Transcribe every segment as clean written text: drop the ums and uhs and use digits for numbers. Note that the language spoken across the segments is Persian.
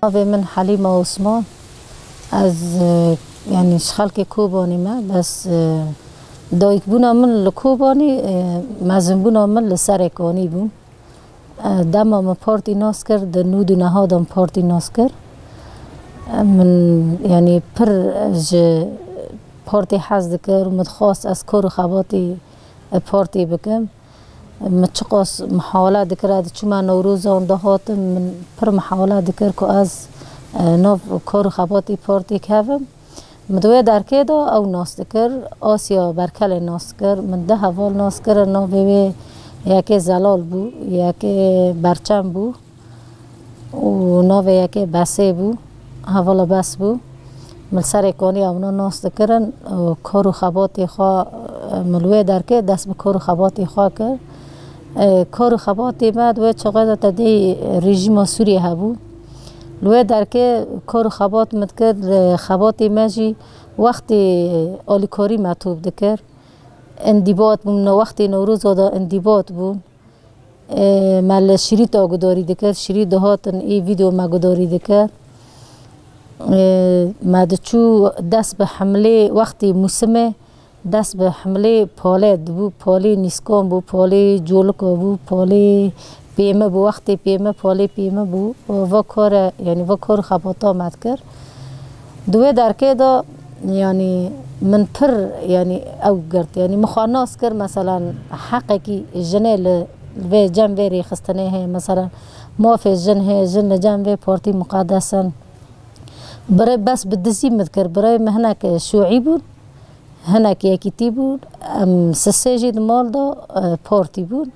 ناوی من حلیمه عثمان از یعنی خلق کوبانی ما بس دایک بونا من لکوبانی مزن بونا من لسر کانی بون دما ما پارتی ناس کرد نود نهادم پارتی ناس کرد من یعنی پر پارتی حزد کرد متخواست از کار خواتی پارتی بکم متشقص محاولات ذكرت شما نوروز وندهات من پر محاولات ذكر كو از نوف کار خواتی پارتی کردم مدوی در کدا او ناس ذكر آسیا برکل ناس کرد من ده حوال ناس کرد نوی یکی زلال بو یکی برچم بو و نوی یکی بسه بو حوال بس بو من سر کانی اونا ناس ذكرن کار خواتی خوا ملوی در که دست به کار خواتی خوا کرد کار خواتی بعد و چقدر تدی رژیم سوریه هبو لوی در که کار خوات مت کرد خواتی ماجی وقتی آلیکاری مطلوب دکر اندیبات بون وقتی نوروز آدا اندیبات بون مال شریط آگداری دکر شریط دهاتن ای ویدیو مگداری دکر مادچو دست به حمله وقتی موسمه دست به حمله پالد بو پالی نیسکان بو پالی جولکا بو پالی پیمه بو وقتی پیمه پالی پیمه بو و کار یعنی و کار خباتا مد کرد دوی در که دا یعنی من پر یعنی او گرد یعنی مخاناس کرد مثلا حقی که جنه و جنب وری خستنه ہے مثلا موافق جن ہے جن جنب پارتی مقدسن برای بس بدزی مد کرد برای مهنک شوعی بود هنک یکی تی بود سسیجید مال دا پارتی بود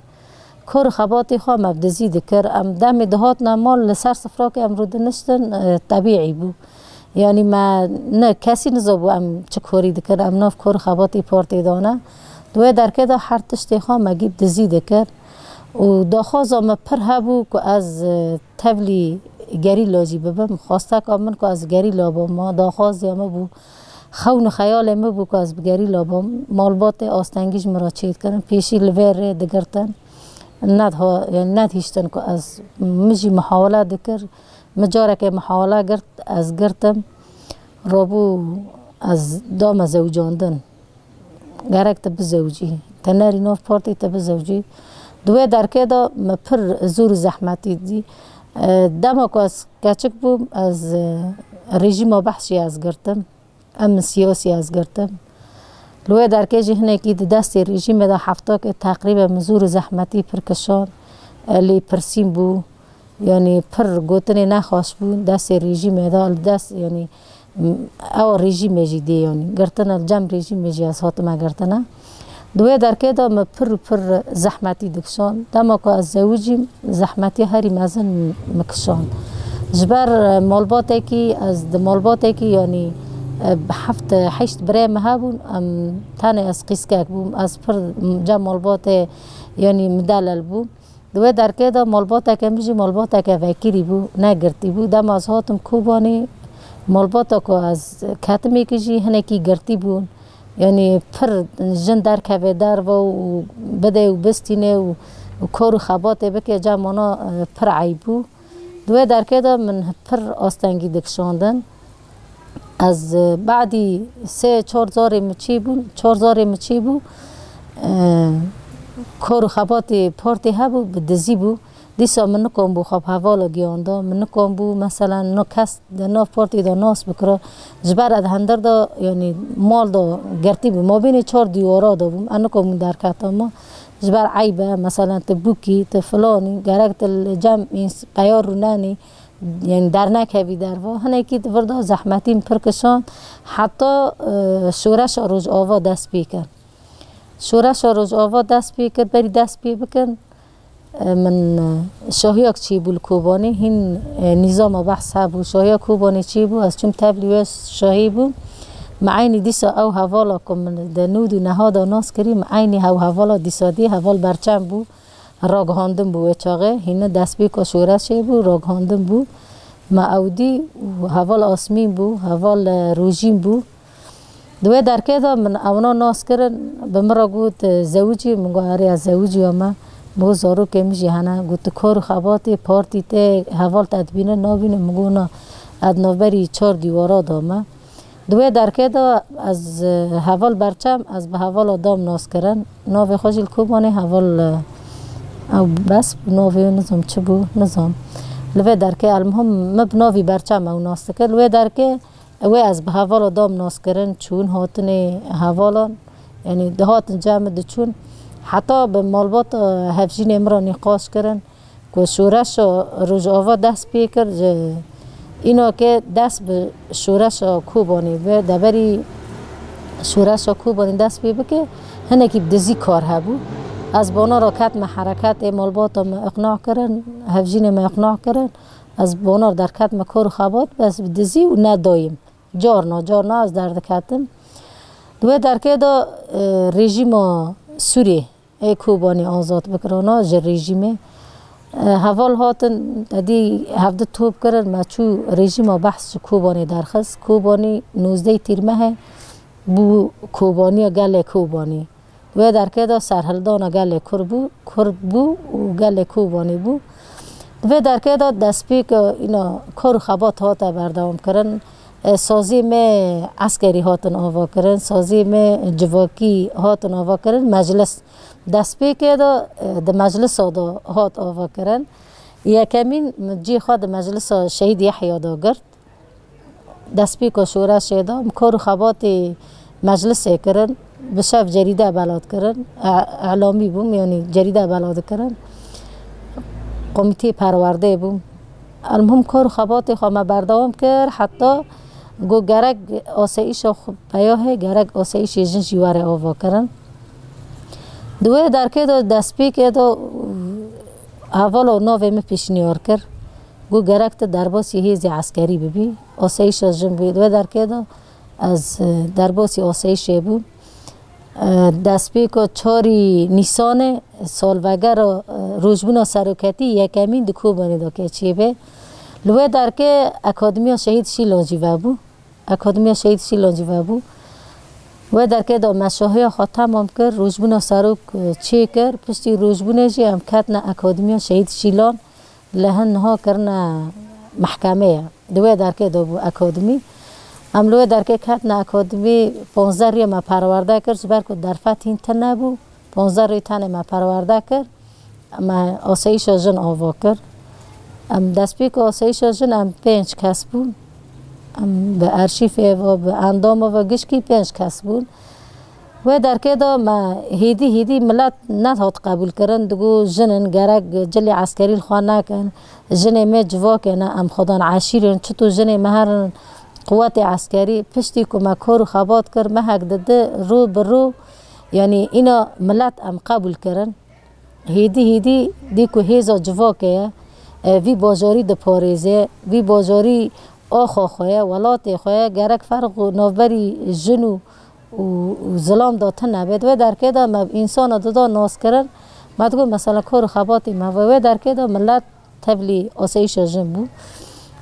کار خواتی خواه مبدزی دکر دم دهات نمال لسر سفرا که امرو دنشتن طبیعی بود یعنی ما نه کسی نزابو چه کاری دکر ناف کار خواتی پارتی دانه دوی در که دا هر تشتی خواه مگیب دزی دکر و داخوازا ما پر هبو که از تولی گری لاجی ببم خواسته که من که از گری لابم ما داخوازی ما بو خون خیال ما بو که از بگری لابم مالبات آستنگیش مراچید کردن پیشی لور دگرتن ند هیشتن که از مجی محاوله دکر مجاره که محاوله گرد از گرتم رابو از دام زوجاندن گرک تب زوجی تنری نوف پارتی تب زوجی دوی در که دا پر زور زحمتی دی دما که از کچک بوم از رژیم بحثی از گرتم سیاسی از گرتم لوی در که جهنه که دست رژیم دا هفته که تقریبا مزور زحمتی پرکشان لی پرسیم بو یعنی پر گوتنی نخواست بو دست رژیم دا دست یعنی او رژیم جدی یعنی گرتن جمع رژیم جدی از حاتمه گرتنه دوی در که دا پر زحمتی دکشان دما که از زوجیم زحمتی هری مزن مکشان جبر مالباته که از مالباته که یعنی هفت هشت برای مهابون تانه از قیسکک بوم از پر جمع مالبات یعنی مدلل بوم دوی در که دا مالباته که میجی مالباته که وکیری بو نگرتی بو دم از هاتم کوبانی مالباته که از کتمی کجی هنه کی گرتی بون یعنی پر جن در که در و بده و بستینه و کار خباته بکه جمعانا پر عیبو دوی در که دا من پر آستنگی دکشاندن از بعدی 3-4 زار مچی بود 4 زار مچی بود کار خواتی پارتی هبو بدزی بود دیسا من نکم بو خب حوالا گیاندا من نکم بو مثلا نو کس ناف پارتی دا ناس بکره جبر اد هندر دا یعنی مال دا گرتی بود ما بین 4 دیوارا دا بوم انکم در کتا ما جبر عیبه مثلا تبوکی تفلانی گرک تل جمع پیار رو نانی یعنی در نکوی در و هنه که ورده زحمتیم پرکشان حتی شورش روز آوا دست بی کن شورش روز آوا دست بی کن بری دست بی بکن من شاهی چی بول کوبانی هین نظام بحث ها بو شاهی کوبانی چی بو از چون تبلیوش شاهی بو معینی دیسا او حوالا کن من دنود و نهاد و ناس کریم معینی او حوالا دیسا دی حوال برچم بو راگهاندم بو چاقه هینه دست بی که شورش بو راگهاندم بو معودی و حوال آسمین بو حوال روژیم بو دوی درکه دا من اونا ناس کرن به مرا گوت زوجی منگو هری از زوجی اما مگو زارو که میشه هنه گوت کار خبات پارتی ته حوال تدبینه نابینه مگو نه اد نوبری 4 دیوارا دامه دوی درکه دا از حوال برچم از به حوال آدم ناس کرن ناوی خوشیل کوبانه حوال او بس ناوی نظام چه بو نظام لوی درکه المهم مب ناوی برچم او ناس کرد لوی درکه اوی از به حوال آدم ناس کرن چون هاتن حوالان یعنی دهات جمع دچون حتی به مالبات هفجین امرا نقاش کرن که شورش روز آوا دست پی کرد اینا که دست به شورش کوبانی و دبری شورش کوبانی دست پی بکه هنه که بدزی کار هبو از بانا را کت حرکت مالبات ما اقناع کرن هفجین ما اقناع کرن از بانا در کت ما کار خبات بس بدزی و ندایم جارنا از درد کتم دوی درکه دا رژیم سوریه ای کوبانی آزاد بکرانا جر رژیمه حوال هاتن دی هفته توب کرد مچو رژیم بحث کوبانی درخست کوبانی 19 تیرمه بو کوبانی گل کوبانی و درکه دا سرحلدان گل کرد بو و گل کوبانی بو و درکه دا دسپی که اینا کار خبات هاتا بردوام کرن سازی میں عسکری هاتن آوا کرن سازی میں جواکی هاتن آوا کرن مجلس دست پی که دا مجلس هات آوا کرن یکمین جی خواد مجلس شهید یحیی دا گرد دست پی که شورش دا کار خبات مجلس کرن بشف جریده بلاد کرن اعلامی بوم یعنی جریده بلاد کرن کمیته پرورده بوم المهم کار خبات خواه بردوام کرد حتی گو گرگ آسایش پیاه گرگ آسایش جن جواره آوا کرن دوی درکه دا دست پی که دا اول ناوی می پیشنیار کرد گو گرگ تا درباسی هیزی عسکری ببی آسایش جن بی دوی درکه دا از درباسی آسایش بو دست پی که 4 نیسان سالوگر روزبون سروکتی یکمین دکو بانی دا که چی به لوی درکه اکادمی شهید شیلانجی بو اکادمی شهید شیلانجی بو و درکه دا مشاهی خواهد تمام کرد روزبون سروک چی کرد پشتی روزبونه جی هم کتن اکادمی شهید شیلان لهن ها کرن محکمه دوی درکه دا بو اکادمی هم لوی درکه کتن اکادمی 15 ری ما پرورده کرد زبر که در فتح تن نبو 15 ری تن ما پرورده کرد ما آسایش جن آوا کرد ام دست پی که آسایش جن ام 5 کس بود ام به ارشیف و به اندام و گشکی 5 کس بود و درکه دا ما هیدی ملت ندهات قبول کرن دگو جنن گرگ جلی عسکری خواه نکن جن می جوا کنه ام خودان عشیرن چطور جن مهرن قوت عسکری پشتی که ما کار خبات کرد محک داده رو برو یعنی اینا ملت ام قبول کرن هیدی دی که هیزا جوا که وی بازاری د پاریزه وی بازاری آخا خواه ولات خواه گرک فرق و نوبری جنو و ظلام داتن نبید و درکه دا انسان دادا ناس کرن مدگو مثلا کار خباتی و درکه دا ملت تبلی آسایش جن بود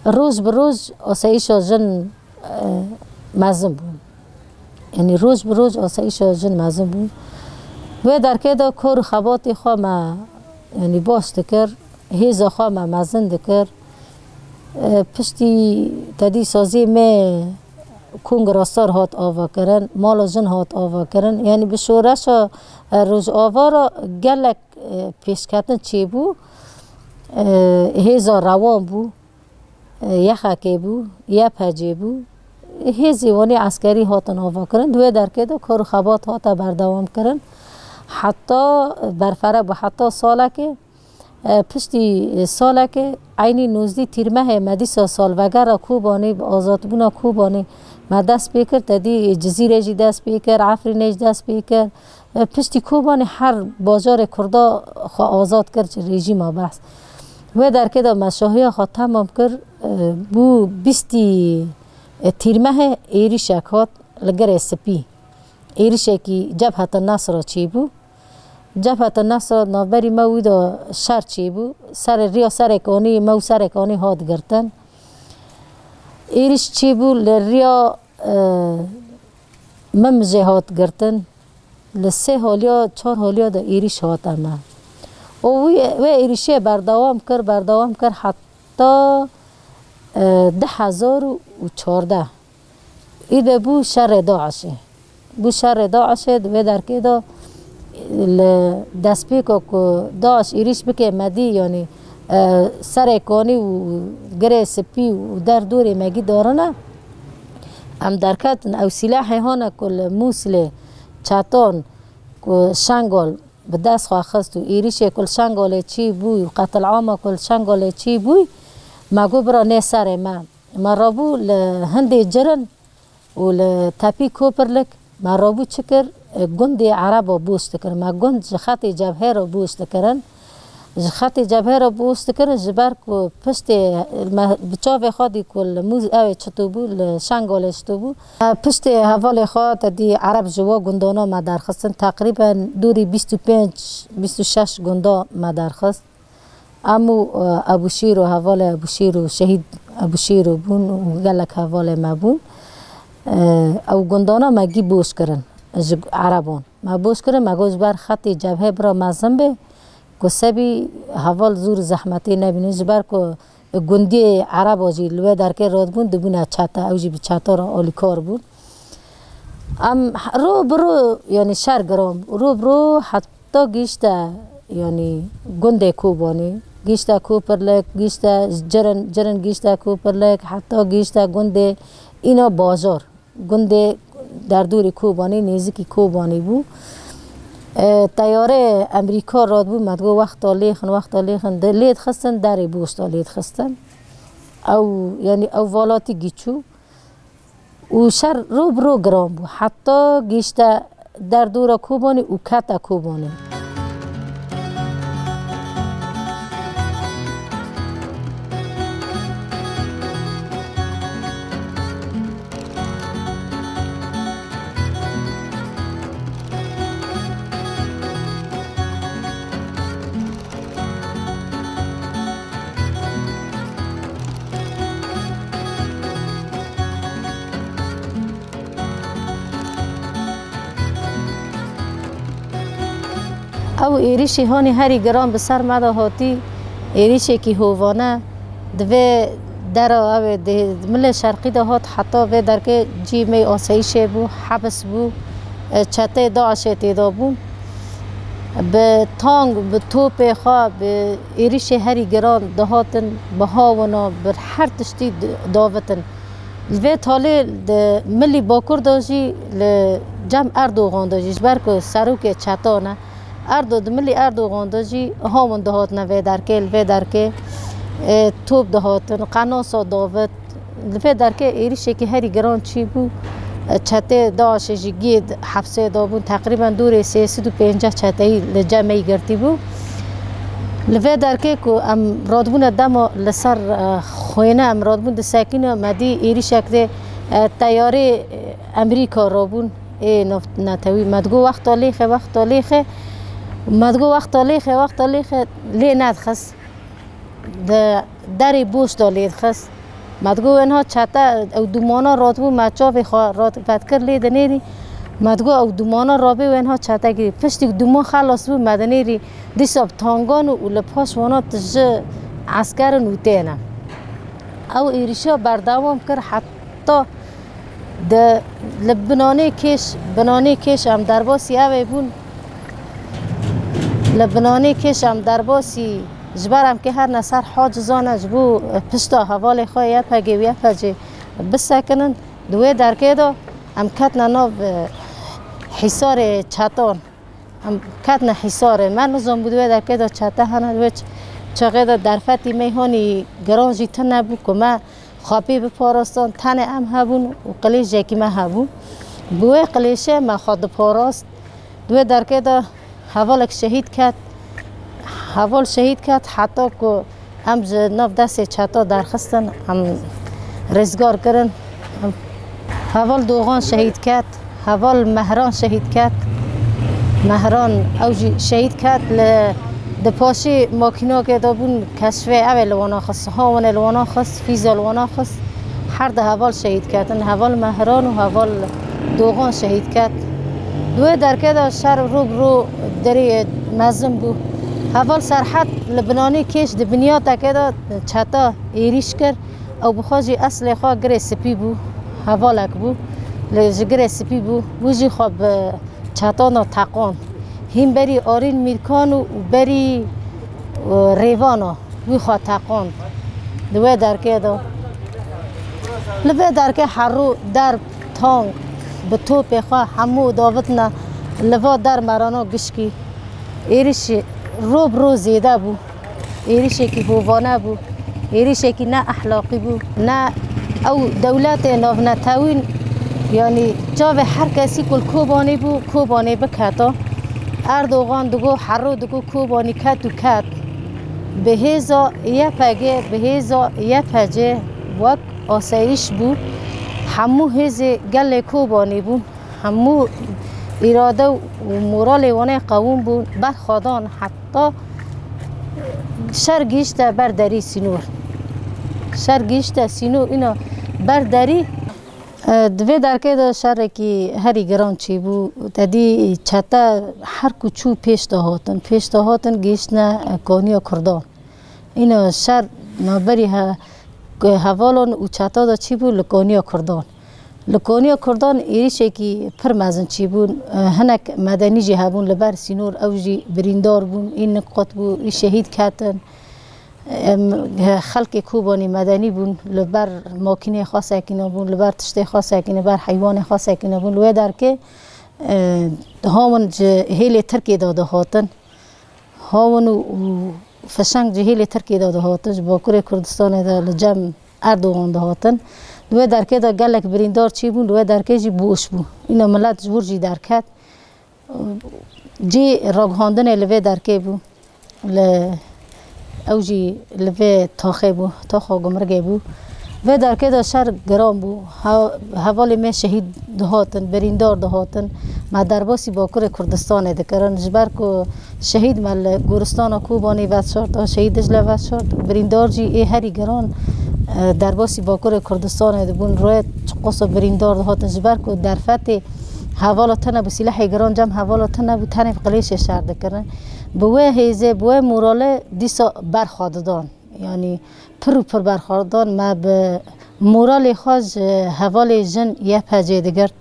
روز به روز آسایش جن مزم بود یعنی روز به روز آسایش جن مزم بود و درکه دا کار خباتی خواه ما یعنی باست کرد هیزا خواه ما مزن دکر پشتی تدی سازی می کنگراستار هات آوا کرن مال جن هات آوا کرن یعنی به شورش روز آوا را گلک پیش کردن چی بو هیزا روان بو یخکی بو یا پجی بو هیزی وانی عسکری هاتن آوا کرن دوی درکه دا کار خبات هاتا بردوام کرن حتی برفرق و حتی ساله که پشتی ساله که عینی 19 تیرمه مدیسا سال وگر کوبانی آزاد بونا کوبانی ما دست بیکر تدی جزیره جی دست بیکر عفرینش دست بیکر پشتی کوبانی هر بازار کردا خواه آزاد کرد رژیم بحث و در که دا مشاهی خواه تمام کرد بو 20 تیرمه ایریش اکات لگر سپی ایریش اکی جبهت النصر چی بو جبهت النصر نابری مویدا شر چی بو سر ریا سر اکانی مو سر اکانی هاد گرتن ایریش چی بو لریا ممجه هاد گرتن لسه حالیا 4 حالیا دا ایریش هات اما و ایریشه بردوام کرد حتی 2014 ایده بو شر داعشه دوی در که دا دست پیکو که داعش ایریش بکه مدی یعنی سر کانی و گره سپی و در دوری مگی دارنه ام درکت او سلاحی هانه کل موسل چاتان که شنگال به دست خواه خست و ایریشه کل شنگال چی بوی قتل عامه کل شنگال چی بوی مگو برا نه سر ما رابو لهنده جرن و لتاپی کوپرلک ما رابو چکر گند عرب بوست کرن ما گند خط جبهه را بوست کرن خط جبهه را بوست کرن جبر کو پشت بچاو خودی کل موز او چطو بو شنگالش تو بو پشت حوال خود دی عرب جوا گندانا ما درخستن تقریبا دوری 25-26 گندا ما درخست امو ابوشیر و حوال ابوشیر و شهید ابوشیر و بون و گلک حوال ما بون او گندانا مگی بوش کرن عربان ما بوش کرن مگوش بر خط جبهه برا مزم به که سبی حوال زور زحمتی نبینه جبر که گندی عرب آجی لوه درکه راد بون دبونه چاتا اوجی به چاتا را آلی کار بود ام رو برو یعنی شهر گرام رو برو حتی گیشته یعنی گنده کوبانی گیشته کوپرلک گیشته جرن گیشته کوپرلک حتی گیشته گنده اینا بازار گنده در دور کوبانی نیزکی کوبانی بود تیاره امریکا راد بود مدگو وقت لیخن لید خستن داری بوشتا لید خستن او یعنی او والاتی گیچو و شر رو برو گرام بود حتی گیشته در دور کوبانی و کتا کوبانی او ایریشی هانی هری گرام به سر مده هاتی ایریشی که هوانه دوی در او مل شرقی ده هات حتی و در که جیمه آسایشه بو حبس بو چته داعشه تیدا بو به تانگ به توپ خواه به ایریشی هری گرام ده هاتن به هاونا بر هر تشتی داوتن الوی تالی ملی باکر داشی جمع اردوغان داشی جبر که سروک چتانه ملی اردوغان داشی هاون دهات نوی درکه توپ دهاتن قناصا داوت لفه درکه ایریشه که هری گران چی بو چته داشی گید حبسه دابون تقریبا دور 350 چتهی لجمعی گرتی بو لفه درکه که ام رادبون دم لسر خوینه ام رادبون دساکینه مدی ایریشه که تیاره امریکا رابون نتوی مدگو وقت لیخه مدگو وقت لیخه لی ندخص دری بوش دالید خست مدگو اینها چتا او دومانا راتبو مچاوی رات فتکر لید نیری مدگو او دومانا رابی و اینها چتا گیری پشتی دومان خلاص بو مدنیری دیساب تانگان و لپاش وانا تجه عسکر نوتینه او ایریشا بردوام کر حتی ده لبنانه کش هم درباسی اوی بون لبنانه کش هم درباسی جبرم که هر نصر حاجزانه جبو پشتا حوال خواه یه پگه و یه پجه بسکنن دوی درکه دا هم کتنا ناو حسار چطان هم کتنا حساره من نظام بودوی درکه دا چطه هنه دوی چاقه دا درفتی میهانی گرانجی تن نبود که من خوابی بپاراستان تن ام هبون و قلیش جاکی من هبون بوی قلیشه من خواد پاراست دوی درکه دا حوالک شهید کرد حتی که هم ناف دست چطا درخستن هم رزگار کردن حوال دوغان شهید کرد حوال مهران شهید کرد مهران اوجی شهید کرد دپاشی ماکینا که دابون کشفه اول لوانا خست هاون لوانا خست فیز لوانا خست هر ده حوال شهید کردن حوال مهران و حوال دوغان شهید کرد دوی درکه دا شهر رو دری مزم بود حوال سرحد لبنانی کش د بنیا تکه چتا ایریش کرد او بخواجی اصل خواه گره سپی بو حوالک بو لجگره سپی بو بوجی خواب چتا نا تقان هم بری آرین میرکان و بری ریوانا بو خواه تقان دوه درکه دا لبه درکه حرو در تانگ به توپ خواه همو داوتنا لوا در مرانا گشکی ایریش روب رو زیده بو ایریشی که هوانه بو ایریشی که نه اخلاقی بو نه او دولت ناونتاوین یعنی جاو هر کسی کل کوبانی بو کوبانی بکتا اردوغان دگو حرو دگو کوبانی کت و کت به هزا یه پگه به هزا یه پجه وک آسایش بو همو هزه گل کوبانی بو همو اراده و مورال وانه قوم بود بر خادان حتی شرگیشت برداری سینور شرگیشت سینور اینا برداری دوی درکه دا شر که هری گران چی بود تدی چتا هر کچو پیش دهاتن گیشتن کانیا کردان اینا شر نابری حوالان و چتا دا چی بود لکانیا کردان لکانیا کردان ایریشه که پر مزن چی بون هنک مدنی جه هبون لبر سینور او جی بریندار بون این نقاط بون ای شهید کتن خلق کوبانی مدنی بون لبر ماکینه خاص اکنه بون لبر تشته خاص اکنه بر حیوان خاص اکنه بون لوی در که هاون هیل ترکی داده هاتن هاون و فشنگ جهیل ترکی داده هاتن باکور کردستان دا لجم اردوغان ده هاتن لوی درکه دا گلک بریندار چی بون لوی درکه جی بوش بون اینا ملت جبور جی درکت جی راگهاندن لوی درکه بون او جی لوی تاخه بون تاخه گمرگه بون و درکه دا شر گرام بون حوالی می شهید دهاتن بریندار دهاتن ما درباسی باکور کردستان دکرن جبر که شهید مل گورستان کوبانی وید شد شهید دجله وید شد بریندار جی ای هری گران درباسی باکور کردستان دبون روی چقص بریندار دهاتن جبر که در فتح حوالاتنا به سلاح گران جمع حوالاتنا به تنف قلیش شهر دکرن بوه هیزه بوه موراله دیسا برخواددان یعنی پر برخواددان ما به مورال خواج حوال جن یه پجه دگرد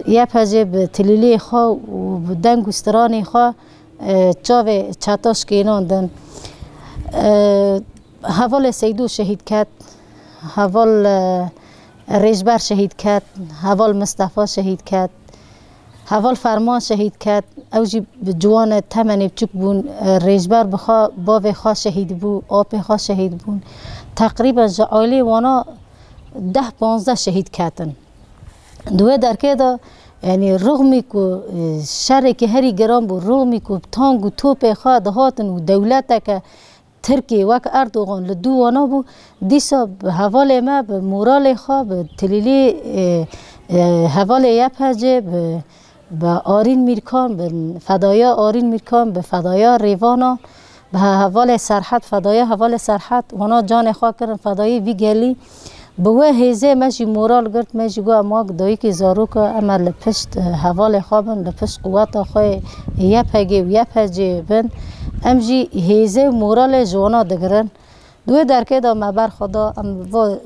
یه پجه به تلیلی خواه و به دنگ و استرانی خواه چاوه چطاش کینان دن حوال سیدو شهید کد حوال ریجبر شهید کد حوال مصطفی شهید کد حوال فرمان شهید کد اوجی جوان تمن بچک بون ریجبر بخوا باو خوا شهید بو آب خوا شهید بون تقریبا جعالی وانا 10-15 شهید کتن دوه درکه دا یعنی رغمی که شر که هری گرام بو رغمی که تانگ و توپ خوا دهاتن و دولت که ترکی وک اردوغان لدو وانا بو دیسا به حوال ما به مورال خواه به تلیلی حوال یپجه به آرین میرکان به فدایا آرین میرکان به فدایا ریوانا به حوال سرحد فدایا حوال سرحد وانا جان خواه کرن فدایی وی گلی به وی هیزه مجی مورال گرد مجی گو اماک دایی که زارو که اما لپشت حوال خوابن لپشت قوات خواه یپگه و یپجه بن امجی هیزه مورال جوانا دگرن دوی درکه دا مبر خدا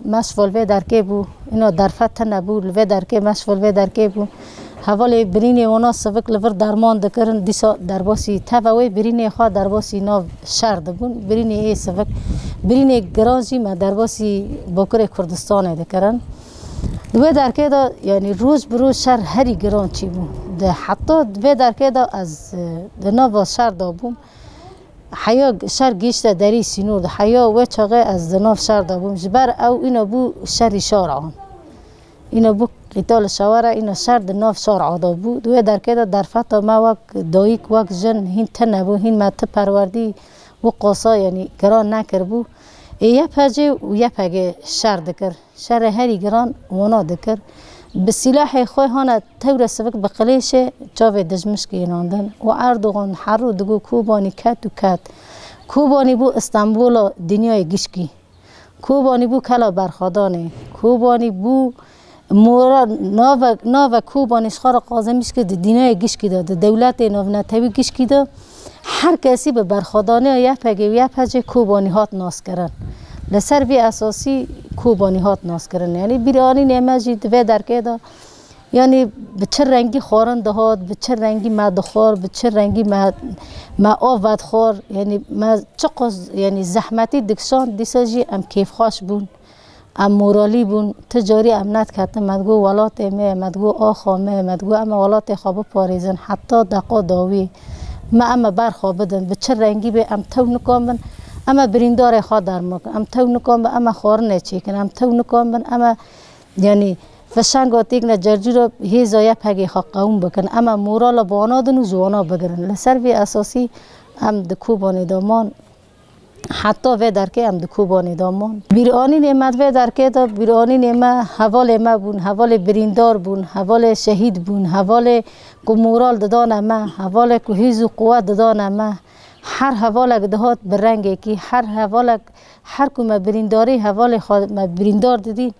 مشفال وی درکه بو اینا درفت نبو وی درکه مشفال وی درکه بو حوالی برینی اونا سوک لور درمان دکرن دیسا درباسی تاوی برینی خواه درباسی ناو شهر دبون برینی ای سوک برینی گرانجی ما درباسی باکر کردستان دکرن دوی درکه دا یعنی روز بروز شهر هری گران چی بون ده حتی دوی درکه دا از ناو شهر دا بون حیا شهر گیشت دری سینور ده حیا و چاقه از ناو شهر دا بون جبر او اینا بو شهری شارعان اینا بو قتال شواره اینا شهر ده ناو شارع دا بو دوی درکه دا در فتا ما وک دایک وک جن هین تنبو هین مت پروردی و قاسا یعنی گران نکر بو یه پجه و یه پگه شهر دکر شهر هری گران وانا دکر به سلاح خواه هانا تور سبک بقلیشه چاوه دجمش که ایناندن و اردوغان حرو دگو کوبانی کت و کت کوبانی بو استانبول دنیای گشکی کوبانی بو کلا برخادانه کوبانی بو مورا ناو کوبانیش خارا قازمیش که دنیای گشکی داد دولت ناو نتوی گشکی داد هر کسی به برخوردانی یا پجه کوبانی هات ناس کردن لسر بی اساسی کوبانی هات ناس کردن یعنی بیرانی نمازی دوی درکه دا یعنی به چه رنگی خورن دهات به چه رنگی مدخور به چه رنگی ما آود خور یعنی ما چقدر یعنی زحمتی دکشان دیساجی ام کیف خوش بون ام مورالی بون تجاری امنت کته مدگو ولات می مدگو آخا می مدگو اما ولات خواب پاریزن حتی دقا داوی ما اما برخواب بدن به چه رنگی به ام تو نکامن اما بریندار خود در مکن ام تو نکام اما خورنه چیکن ام تو نکام اما یعنی فشنگ تیک نه جرجور هیزایا پگی خا قوم بکن اما مورال بانادن و جوانا بگرن لسر بی اساسی ام دکوبانی دامان حتی و درکه ام دکوبانی دامان بیرانی نعمت و درکه دا بیرانی نعمت حوال ما بون حوال بریندار بون حوال شهید بون حوال کو مورال دادان ما حوال کو هیز و قوت دادان ما هر حوال دهات برنگه کی هر حوال هر کو ما برینداری حوال خود ما بریندار دیدین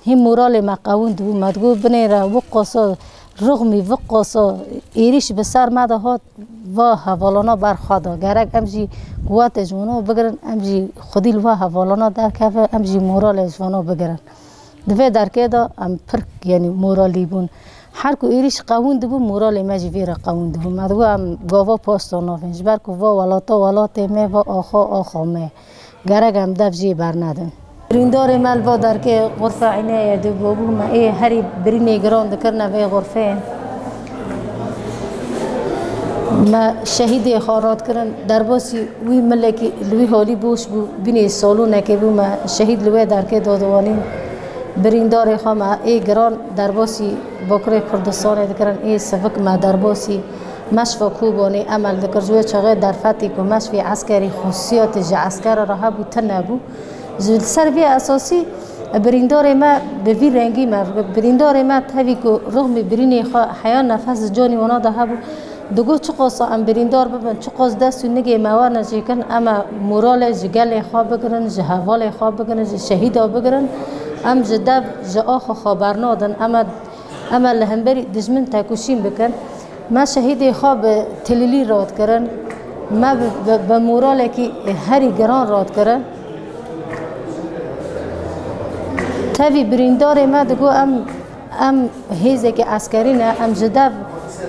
هم مورال ما قوون دو مدگو بنی را وقصا رغمی وقصا ایریش بسر مده هات و حوالانا بر خدا گرگ امجی قوت جوانا بگرن امجی خودیل و حوالانا در کفه امجی مورال جوانا بگرن دوی درکه دا ام پرک یعنی مورالی بون هر کو ایریش قوون دو مورال مجی ویرا قوون دو مدگو ام گاوا پاستانا فنج برکو و ولاتا می و آخا می گرگ ام دفجی بر ندن بریندار مال با در که غرفه عینه دو بابو ما هری برینه گراند کرنا به غرفه ما شهید خارات کردن در باسی وی ملکی لوی حالی بوش بو بینی سالونه که بو ما شهید لوی در که دادوانیم بریندار خام گران در باسی باکره کردستان دکرن سفک ما در باسی مشفا کوبانی عمل دکر جوی چغه در فتی کو مشفی عسکری خصوصیات جا عسکر راه بو تنبو زل سربی اساسی بریندار ما به وی رنگی ما بریندار ما تهی کو رغم برینی حیان نفس جانی ونا ده بو دگو چقاسا ام بریندار ببن چقاس دست نگی موار نجیکن اما مورال جگل خواب بگرن جهوال خواب بگرن شهید بگرن ام جدب جآخ خبر ندن اما لهمبری دجمن تکوشیم بکن ما شهید خواب تلیلی راد کردن ما به مورال کی هری گران راد کردن تابی بریندار ما دگو ام هیزه که عسکری نه ام جدب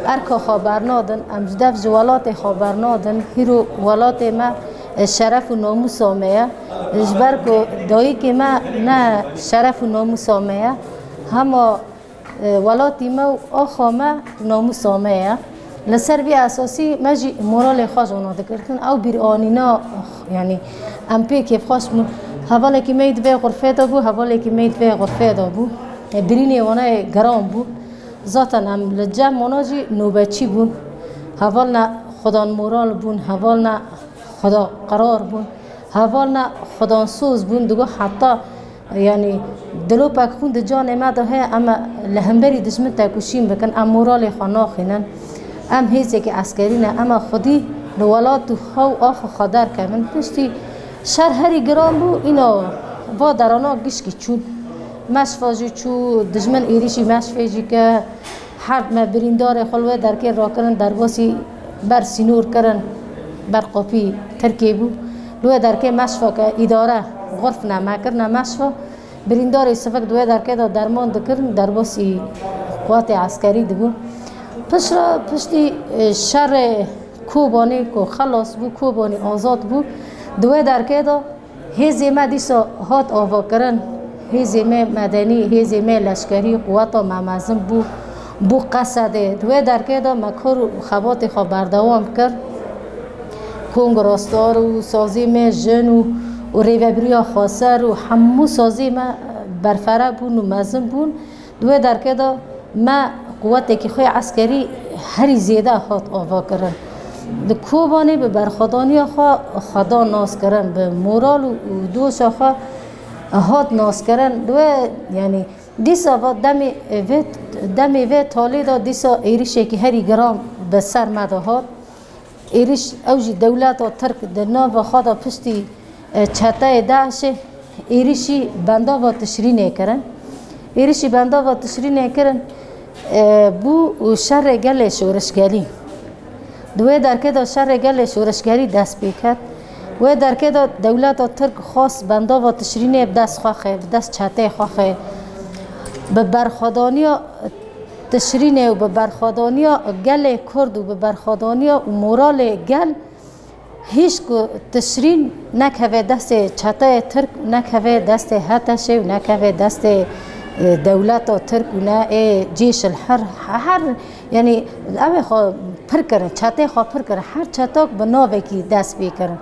ارکا خبر ندن ام جدب جوالات خبر ندن هیرو ولات ما شرف و ناموس آمیه اجبر کو دایی که ما نه شرف و ناموس آمیه هما ولاتی ما و آخا ما ناموس آمیه لسر بی اساسی مجی مورال خواهش آناده کردن او بیر آنینا یعنی ام پی کیف خواهش حواله که مید به غرفه دا بو حواله که مید به غرفه دا بو برینی وانه گرام بو ذاتا هم لجم مناجی نوبچی بون حوال نه خدا مورال بون حوال نه خدا قرار بون حوال نه خدا سوز بون دگو حتی یعنی دلو پاک خوند جان امده های اما لهمبری دشمن تکوشیم بکن ام مورال خانا خینن ام هیزه که عسکری نه اما خودی لولات و خو آخ خدر کمن پشتی شهر هری گرام بو اینا و درانا گشکی چون مشفاجی چو دشمن ایریشی مشفاجی که هر ما بریندار خلوه درکه را کردن در باسی بر سینور کردن بر قاپی ترکیبو لوه درکه مشفا که اداره غرف نما کردن مشفا بریندار سفک دوه درکه دا درمان دکردن در باسی قوات عسکری دبو پشتی شر کوبانی کو خلاص بو کوبانی آزاد بو دوه درکه دا هزیمه دیسا هات آوا کرن هزیمه مدنی هزیمه لشکری قوات ممزم بو قصده دوه درکه دا مکر خبات خواه بردوام کرد کنگراستار و سازیم جن و ریوبریا خاصر و همو سازیم برفره بون و مزم بون دوه درکه دا ما قوات که خواه عسکری هری زیده هات آوا کرن د کوبانی به برخدانی خوا خدا ناس کردن به مورال و دوش خوا هات ناس کردن دو یعنی دیسا و دمی و تالی دا دیسا ایریشه که هری گرام به سر مده هات ایریش اوجی دولت و ترک دنا و خدا پشتی چته داشه ایریشی بندا و تشرینه کردن ایریشی بندا و تشرینه کردن بو شر گل شورشگلی دوی در که دا شر گل شورشگری دست بیکد و در که دا دولت ترک خاص بندا و تشرینه بدست خواهه بدست چاته خواهه به برخوادانی تشرینه و به برخوادانی گل کرد و به برخوادانی و مورال گل هیچ تشرین نکوه دست چاته ترک نکوه دست هتشه و نکوه دست دولت ترک و نه جیش الحر هر یعنی اوه خواه پر کرن چاته خواه پر کرن هر چاته به ناوه کی دست بیکرن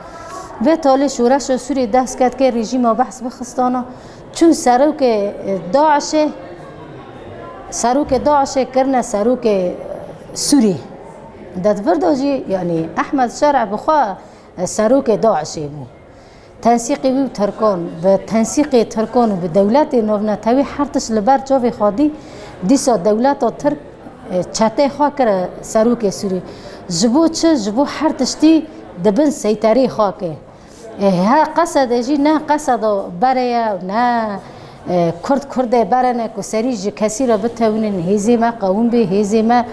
و تالی شورش و سوری دست کرد که رژیم بحث بخستانه چون سروک داعش کرنه سروک سوری دادورداجی یعنی احمد شرع بخواه سروک داعش بود تنسیقی و ترکان به تنسیق ترکان و به دولت نوونتوی هر تش لبر جاوی خادی دیسا دولت ترک چته خواه کرد سروک سوری جبو چه جبو هر تشتی دبن سیطری خواه که ها قصد جی نه قصد برای نه کرد برنه که سریج کسی را بتوانن هیزی ما قوم به هیزی ما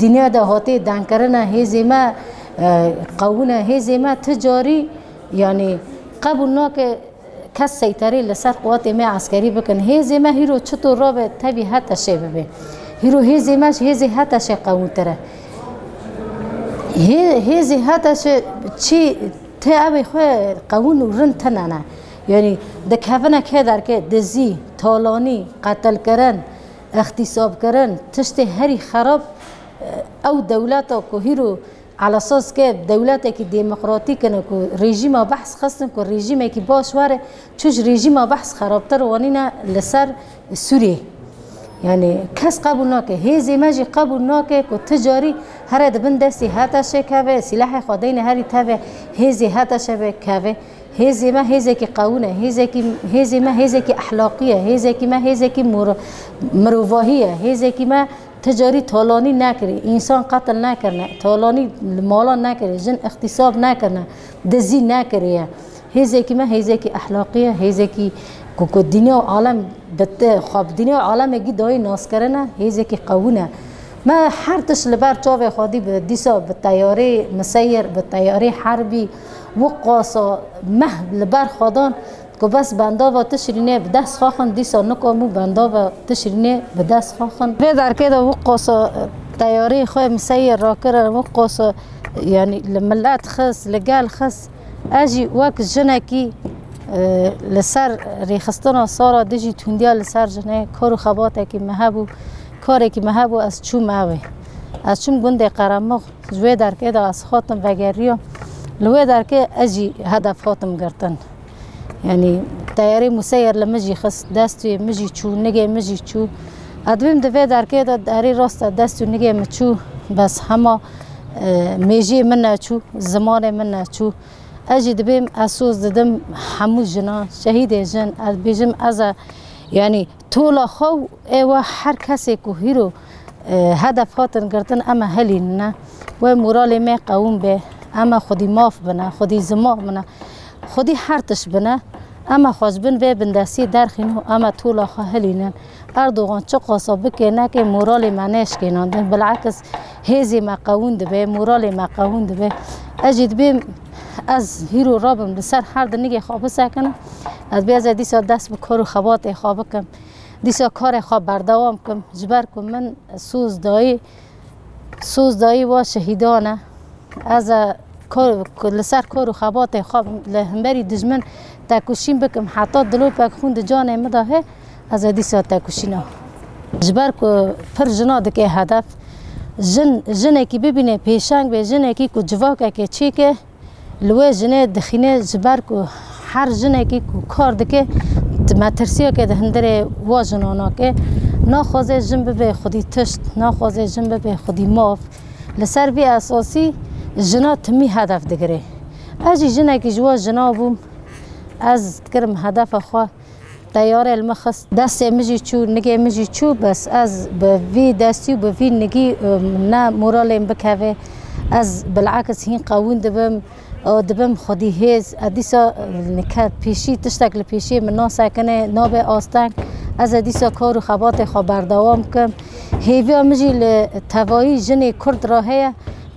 دنیا ده هاتی دانکرنه هیزی ما قوونه هیزی ما تجاری یعنی قبول نه که کس سیطره لسر قوات ما عسکری بکن هیزی ما هیرو چطور را به تبی حتی شه ببین هیرو هیزی ماش هیزی حتی شه قوم تره هیزی حتی شه چی ته ابی خواه قوون و رن تنانه یعنی دکهونه که در که دزی طالانی قتل کردن اغتصاب کردن تشت هری خراب او دولت کو هیرو على اساس که دولت کی دموکراتی کنه کو رژیم بحث خستن کو رژیم کی باش واره چوش رژیم بحث خرابتر وانینا لسر سوریه یعنی کس قبول نکه هیزی ماجی قبول نکه کو تجاری هر دبن دستی هاتش که سلاح خودین هری تابع هیزی هاتش که هیزی ما هیزی کی قانونه هیزی ما هیزی کی اخلاقیه هیزی کی ما هیزی کی مروواهیه هیزی کی ما تجاری طالانی نکری انسان قتل نکنه طالانی مالا نکری جن اغتصاب نکنه دزی نکریه هیزی کی ما هیزی کی اخلاقیه هیزی کی کو دنیا عالم بته خواب دنیا عالم گی دای ناس کرنه هیزی کی قانونه ما هر تش لبر چاو خودی به دیسا به طیاره مسیر به طیاره حربی وقاسا مه لبر خودان که بس بندا و تشرینه به دست خواهن دیسا نکامو بندا و تشرینه به دست خواهن به در که دا وقاسا طیاره خواه مسیر را کرن وقاسا یعنی لملت خس لگل خس اجی وقت جنکی لسر ریخستان سارا دیجی توندیا لسر جنه کارو خباته که مهبو کاری که مهبو از چوم اوه از چوم گنده قرمق جوی در که دا از خاتم وگریا لوی در که اجی هدف خاتم گرتن یعنی تیاری مسیر لمجی خس دستوی مجی چو نگه مجی چو ادویم دوی در که دا داری راست دستو نگه مچو بس همه میجی من نچو زمان من نچو اجی دبیم اسوس ددم همو جنا شهید جن بیجم از یعنی طول خو ایوه هر کسی که هیرو هدف خاطر گرتن اما هلین نه و مورال می قوم به اما خودی ماف بنا خودی زما بنا خودی هرتش بنا اما خوشبن به بندسی درخینو اما طول خو هلینن اردوغان چه قصابه که نه که مورال منش کنن بالعکس هیزی ما قوون ده مورال ما قوون ده اجید بیم از هیرو رابم لسر هر دنیگه خواب سکنم از بیاز دیسا دست به کار و خبات خواب کم دیسا کار خواب بردوام کم جبر کم من سوز دایی و شهیدانه از لسر کار و خبات خواب لهمبری دجمن تکوشیم بکم حتی دلو پاک خوند جانه مداهه از دیسا تکوشینه جبر که پر جنا دکه هدف جنه کی ببینه پیشنگ به جنه کی که جواکه که چی که لوی جنه دخینه جبر که هر جنه کی کار دکه مترسیه که دهندره واجنانا که ناخوازه جنب به خودی تشت ناخوازه جنب به خودی ماف لسر بی اساسی جنا تمی هدف دگره اجی جنه کی جوا جنا بوم از کرم هدف خواه تیار المخص دست مجی چو نگه مجی چو بس از به وی دستی و به وی نگی نه مورالم بکوه از بالعکس هین قوون دبم خودی هیز ادیسا نکات پیشی تشتک لپیشی من ناسکنه نابه آستنگ از ادیسا کار و خبات خبر دوام کم هیویا مجی لتوایی جنی کرد راهه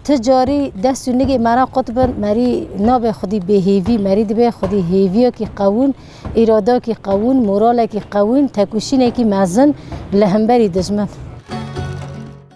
تجاری دست نگی مرا قطبن مری ناب خودی بهیوی مری دبی خودی هیویو کی قوون اراده کی قوون مورال کی قوون تکوشینه کی مزن لهمبری دجمن